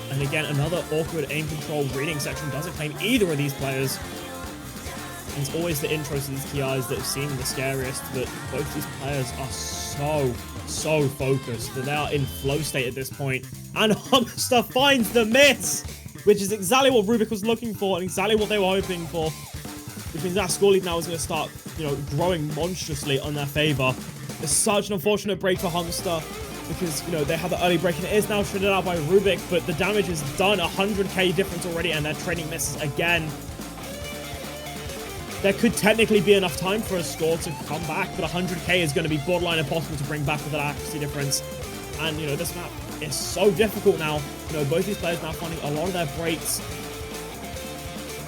Speaker 1: And again, another awkward aim control reading section doesn't claim either of these players. And it's always the intros to these KIs that seem the scariest, but both these players are so focused that they are in flow state at this point. And Hamster finds the miss! which is exactly what Rubik was looking for and exactly what they were hoping for. Which means that score lead now is going to start, growing monstrously on their favor. It's such an unfortunate break for Hamster because, they had the early break and it is now shredded out by Rubik, but the damage is done. 100k difference already and their training misses again. There could technically be enough time for a score to come back, but 100k is going to be borderline impossible to bring back with that accuracy difference. And, this map is so difficult now. Both these players now finding a lot of their breaks.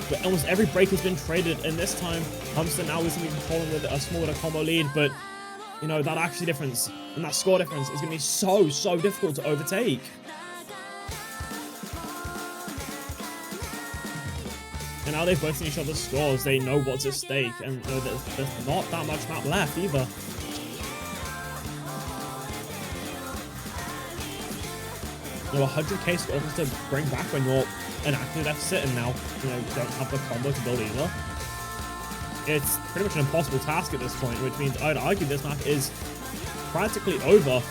Speaker 1: But almost every break has been traded, and this time, Hamster now is going to be controlling with a smaller combo lead, but, that accuracy difference and that score difference is going to be so difficult to overtake. And now they've both seen each other's scores, they know what's at stake, and there's not that much map left either. 100k scores to bring back when you're an active deficit and now, don't have the combo to build either. It's pretty much an impossible task at this point, which means I'd argue this map is practically over.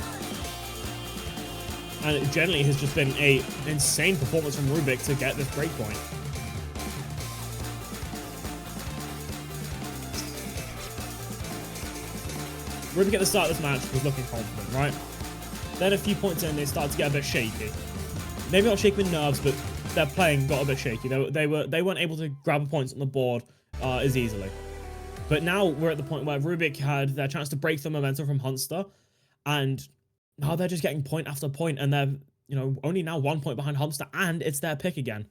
Speaker 1: And it generally has just been an insane performance from Rubik to get this breakpoint. Rubik at the start of this match was looking confident, right? Then a few points in, they started to get a bit shaky. Maybe not shaky with nerves, but their playing got a bit shaky. They weren't able to grab points on the board as easily. But now we're at the point where Rubik had their chance to break the momentum from Hunster, and now they're just getting point after point, and they're only now 1 point behind Hunster, and it's their pick again.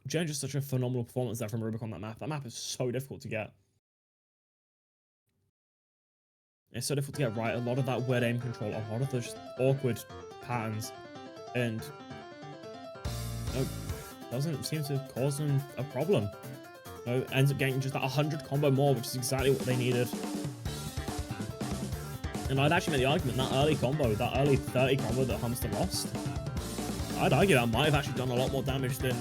Speaker 1: Jen, just such a phenomenal performance there from Rubik on that map. That map is so difficult to get. It's so difficult to get right. A lot of that weird aim control, a lot of those awkward patterns, and doesn't seem to cause them a problem. Ends up getting just that 100 combo more, which is exactly what they needed. And I'd actually make the argument that early combo, that early 30 combo that Hamster lost, I'd argue that might have actually done a lot more damage than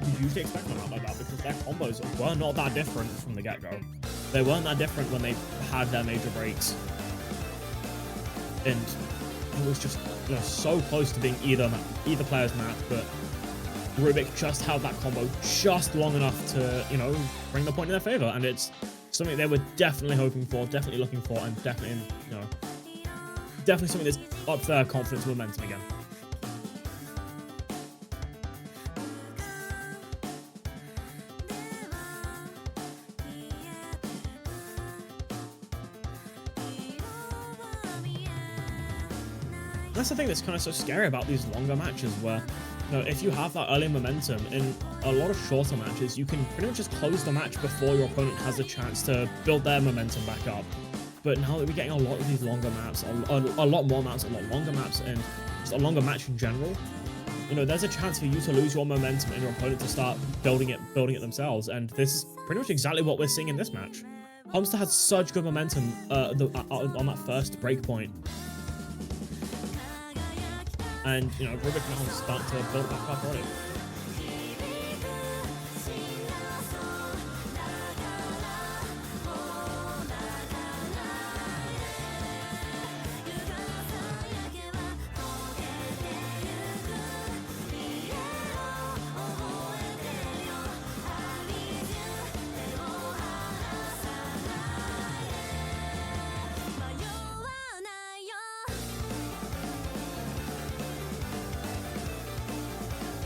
Speaker 1: you usually expect from a map like that, because their combos were not that different from the get-go. They weren't that different when they had their major breaks. And it was just so close to being either player's match, but Rubik just held that combo just long enough to, bring the point in their favor. And it's something they were definitely hoping for, definitely looking for, and definitely, definitely something that's up their confidence and momentum again. That's the thing that's kind of so scary about these longer matches, where if you have that early momentum in a lot of shorter matches, you can pretty much just close the match before your opponent has a chance to build their momentum back up. But now that we're getting a lot of these longer maps, a lot more maps, a lot longer maps, and just a longer match in general, there's a chance for you to lose your momentum and your opponent to start building it themselves. And this is pretty much exactly what we're seeing in this match. Hamster had such good momentum on that first break point. And, Rubik now is starting to build back up on it.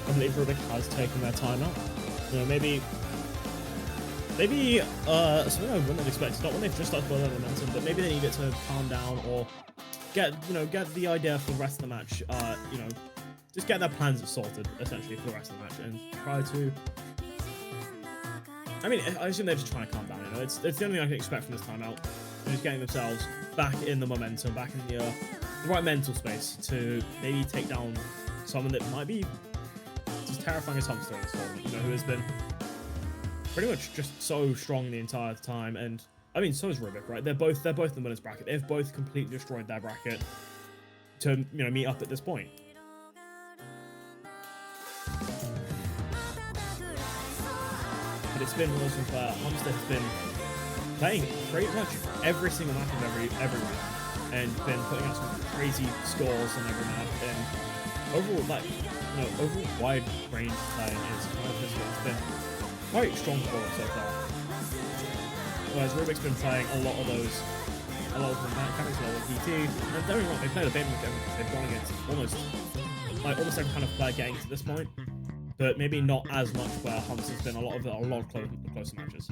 Speaker 1: I believe Rubik has taken their time out. Maybe something I wouldn't have expected. Not when they've just started building their momentum, but maybe they need it to calm down or get the idea for the rest of the match. Just get their plans sorted essentially for the rest of the match and try to. I mean, I assume they're just trying to calm down. It's the only thing I can expect from this timeout. They're just getting themselves back in the momentum, back in the right mental space to maybe take down someone that might be as terrifying as Hamster in this tournament, who has been pretty much just so strong the entire time. And I mean, so is Rubik, right? They're both in the winners bracket. They've both completely destroyed their bracket to meet up at this point. But it's been one of those where Hamster has been playing pretty much every single map of every round, and been putting out some crazy scores on every map. And overall, like, overall wide range playing is kind of it's been quite strong for him so far. Whereas Rubik's been playing a lot of the mechanics, a lot of DT, and don't get me wrong, they played a bit with them because they've gone against almost every kind of player getting to this point, but maybe not as much where Hamster's been a lot of closer matches.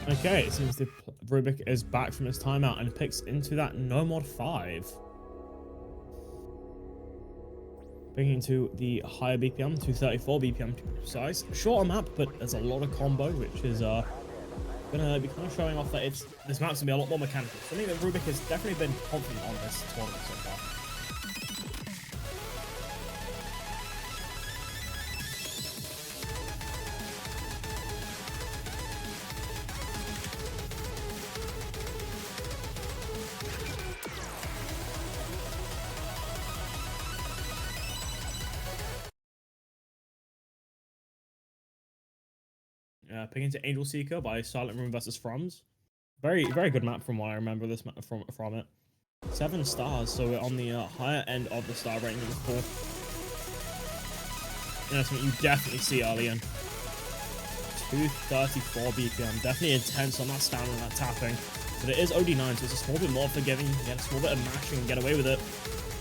Speaker 1: Okay, it seems the Rubik is back from his timeout and picks into that No Mod 5. Picking into the higher BPM, 234 BPM to be precise. Shorter map, but there's a lot of combo, which is gonna be kind of showing off that this map's gonna be a lot more mechanical. So I think that Rubik has definitely been confident on this tournament so far. Picking into Angel Seeker by Silent Room vs. Franz. Very good map from what I remember this map from it. 7 stars, so we're on the higher end of the star rating of the 4. And that's what you definitely see early in. 234 BPM, definitely intense on that stamina and that tapping. But it is OD9, so it's a small bit more forgiving. You can get a small bit of mashing and get away with it.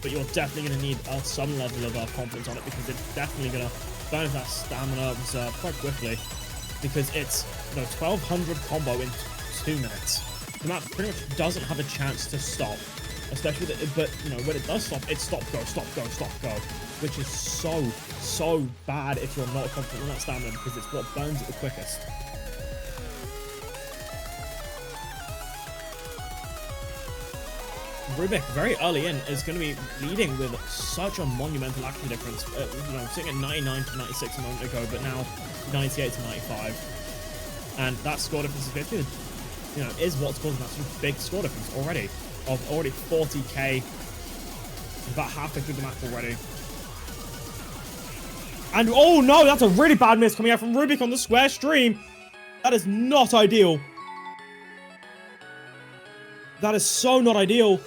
Speaker 1: But you're definitely going to need some level of confidence on it, because it's definitely going to burn that stamina quite quickly. Because it's 1200 combo in 2 minutes. The map pretty much doesn't have a chance to stop, especially but when it does stop, it's stop go, which is so bad if you're not confident on that stamina, because it's what burns it the quickest. Rubik very early in is going to be leading with such a monumental action difference. Sitting at 99 to 96 a moment ago, but now 98 to 95, and that score difference is basically, is what's causing that sort of big score difference already, of 40k, about halfway through the map already. And oh no, that's a really bad miss coming out from Rubik on the square stream. That is not ideal. That is so not ideal.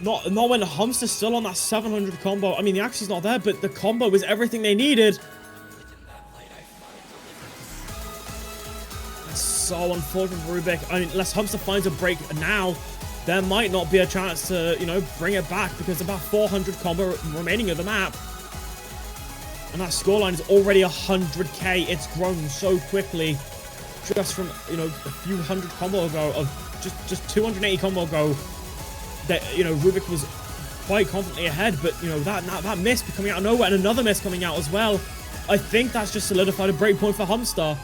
Speaker 1: Not when Humster's still on that 700 combo. I mean, the accuracy's not there, but the combo is everything they needed. That's so unfortunate for Rubik. I mean, unless Humster finds a break now, there might not be a chance to, bring it back, because about 400 combo remaining of the map. And that scoreline is already 100k. It's grown so quickly, just from, a few hundred combo ago, of just 280 combo ago, that, Rubik was quite confidently ahead, but, that miss coming out of nowhere, and another miss coming out as well. I think that's just solidified a breakpoint for Humster.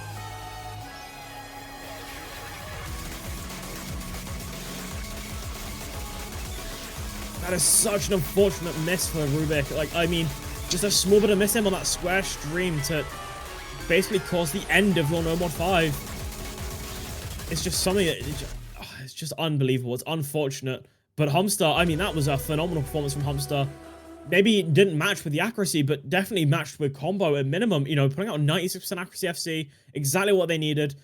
Speaker 1: That is such an unfortunate miss for Rubik. Like, I mean, just a small bit of miss him on that square stream to basically cause the end of your No Mod 5. It's just something that, it's just unbelievable. It's unfortunate. But Humster, I mean, that was a phenomenal performance from Humster. maybe didn't match with the accuracy, but definitely matched with combo at minimum. You know, putting out 96% accuracy FC, exactly what they needed.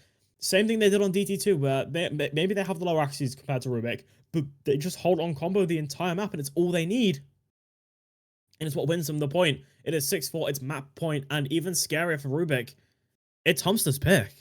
Speaker 1: Same thing they did on DT2, where maybe they have the lower accuracies compared to Rubik, but they just hold on combo the entire map, and it's all they need. And it's what wins them the point. It is 6-4, it's map point, and even scarier for Rubik, it's Humster's pick.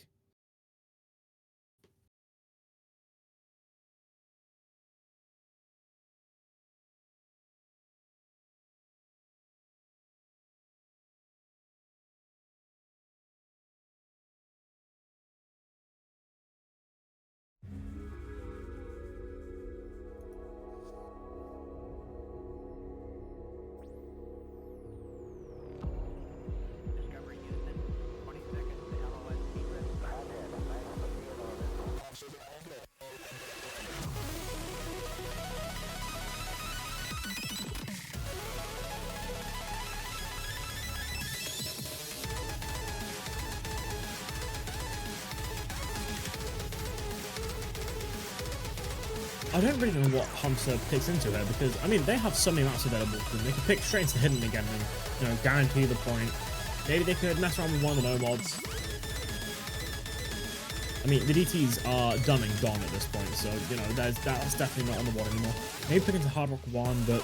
Speaker 1: I don't really know what Humster picks into here because, I mean, they have so many maps available to them. They could pick straight into Hidden again and, you know, guarantee the point. Maybe they could mess around with one of the no mods. I mean, the DTs are done and gone at this point, so, you know, that's definitely not on the board anymore. Maybe pick into Hard Rock 1, but,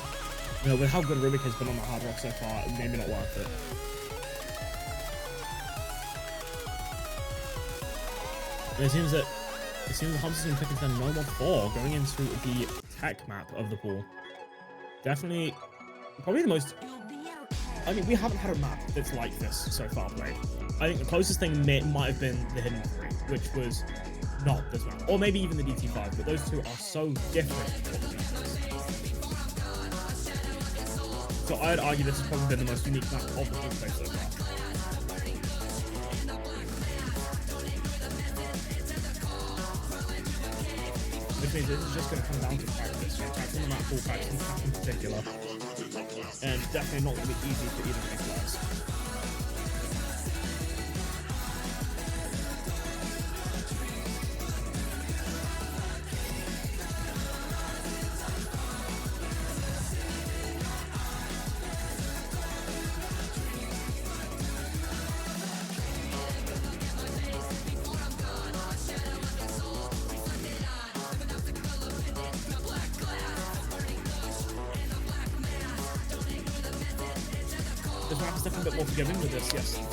Speaker 1: you know, with how good Rubik has been on the Hard Rock so far, maybe not worth it. And it seems that Humster's going to pick into no mod 4, going into the tech map of the pool. Definitely, probably the most... I mean, we haven't had a map that's like this so far played. I think the closest thing might have been the Hidden 3, which was not this map. Or maybe even the DT5, but those two are so different from what the beat is. So I'd argue this has probably been the most unique map of the pool play so far. Which means this is just going to come down to practice. Practice on the map, full practice, and tap in particular. And definitely not going to be easy for either of these players. This map is definitely a bit more forgiving with this, yes, 3.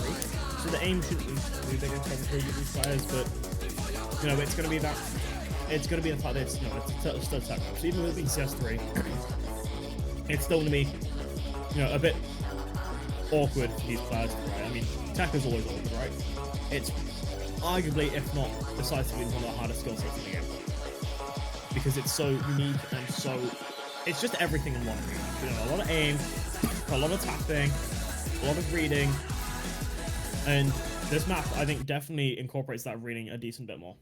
Speaker 1: So the aim shouldn't be too big in terms of these players, but, you know, it's going to be that, it's going to be the fact that it's, you know, it's still tech map. So even with it being CS3, it's still going to be, you know, a bit awkward for these players, right? I mean, tech is always awkward, right? It's arguably, if not decisively, one of the hardest skill sets in the game. Because it's so unique and so, it's just everything in one. You know, a lot of aim, a lot of tapping, a lot of reading, and this map, I think, definitely incorporates that reading a decent bit more.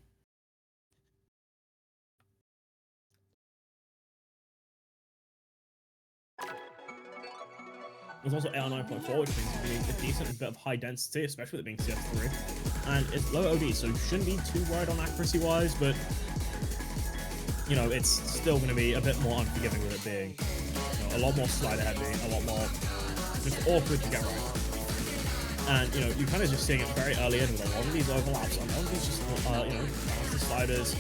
Speaker 1: There's also AR 9.4, which means being a decent bit of high density, especially with it being CS3, and it's low OD, so you shouldn't be too worried on accuracy-wise, but, you know, it's still going to be a bit more unforgiving with it being, you know, a lot more slider-heavy, a lot more just awkward to get right. And, you know, you're kind of just seeing it very early in with a lot of these overlaps, and a lot of these just, you know, faster sliders.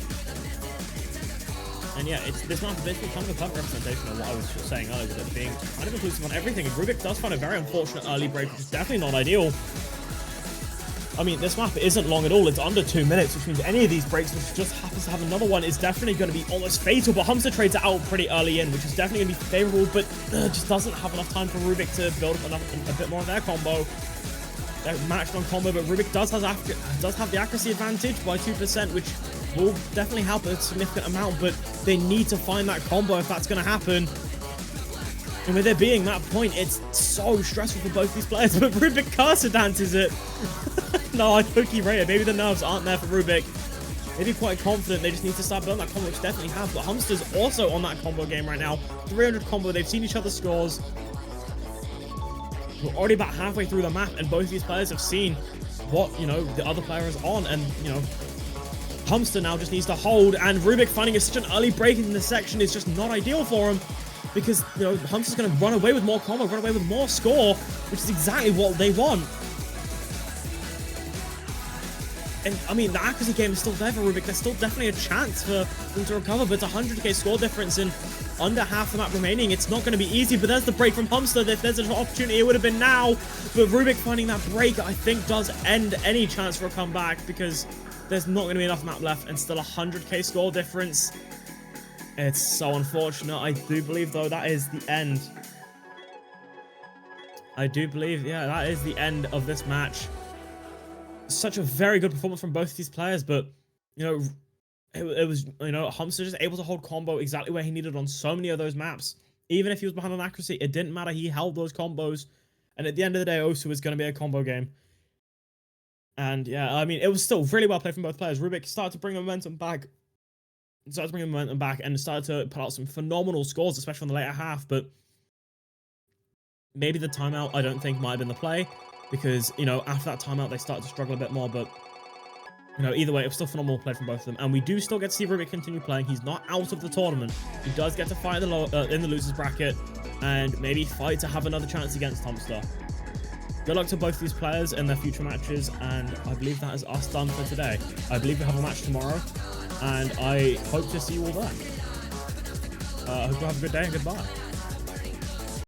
Speaker 1: And yeah, this map is basically kind of a perfect representation of what I was just saying earlier, with it being kind of inclusive on everything. And Rubik does find a very unfortunate early break, which is definitely not ideal. I mean, this map isn't long at all. It's under 2 minutes, which means any of these breaks, which just happens to have another one, is definitely going to be almost fatal. But Humster trades it out pretty early in, which is definitely going to be favorable, but just doesn't have enough time for Rubik to build up a bit more of their combo. They're matched on combo, but Rubik does have the accuracy advantage by 2%, which will definitely help a significant amount, but they need to find that combo if that's going to happen. And with there being that point, it's so stressful for both these players, but Rubik cursor dances it. No, I cookie rate it. Maybe the nerves aren't there for Rubik. They'd be quite confident. They just need to start building that combo, which definitely have. But Humster's also on that combo game right now. 300 combo. They've seen each other's scores. We're already about halfway through the map, and both these players have seen what, you know, the other player is on. And, you know, Humster now just needs to hold. And Rubik finding such an early break in this section is just not ideal for him. because, you know, Humster's going to run away with more combo, run away with more score, which is exactly what they want. And, I mean, the accuracy game is still there for Rubik. There's still definitely a chance for them to recover, but it's a 100k score difference in under half the map remaining. It's not going to be easy, but there's the break from Humster. If there's an opportunity, it would have been now. But Rubik finding that break, I think, does end any chance for a comeback, because there's not going to be enough map left, and still a 100k score difference. It's so unfortunate. I do believe, though, that is the end. I do believe, yeah, that is the end of this match. Such a very good performance from both of these players, but, you know, it was, you know, Humster just able to hold combo exactly where he needed on so many of those maps. Even if he was behind on accuracy, it didn't matter. He held those combos, and at the end of the day, Osu was going to be a combo game. And yeah, I mean, it was still really well played from both players. Rubik started to bring momentum back, and started to put out some phenomenal scores, especially on the later half. But maybe the timeout, I don't think, might have been the play, because, you know, after that timeout, they started to struggle a bit more. But, you know, either way, it was still phenomenal play from both of them. And we do still get to see Rubik continue playing. He's not out of the tournament. He does get to fight in the losers bracket, and maybe fight to have another chance against Humster. Good luck to both these players in their future matches, and I believe that is us done for today. I believe we have a match tomorrow, and I hope to see you all there. I hope you have a good day, and goodbye.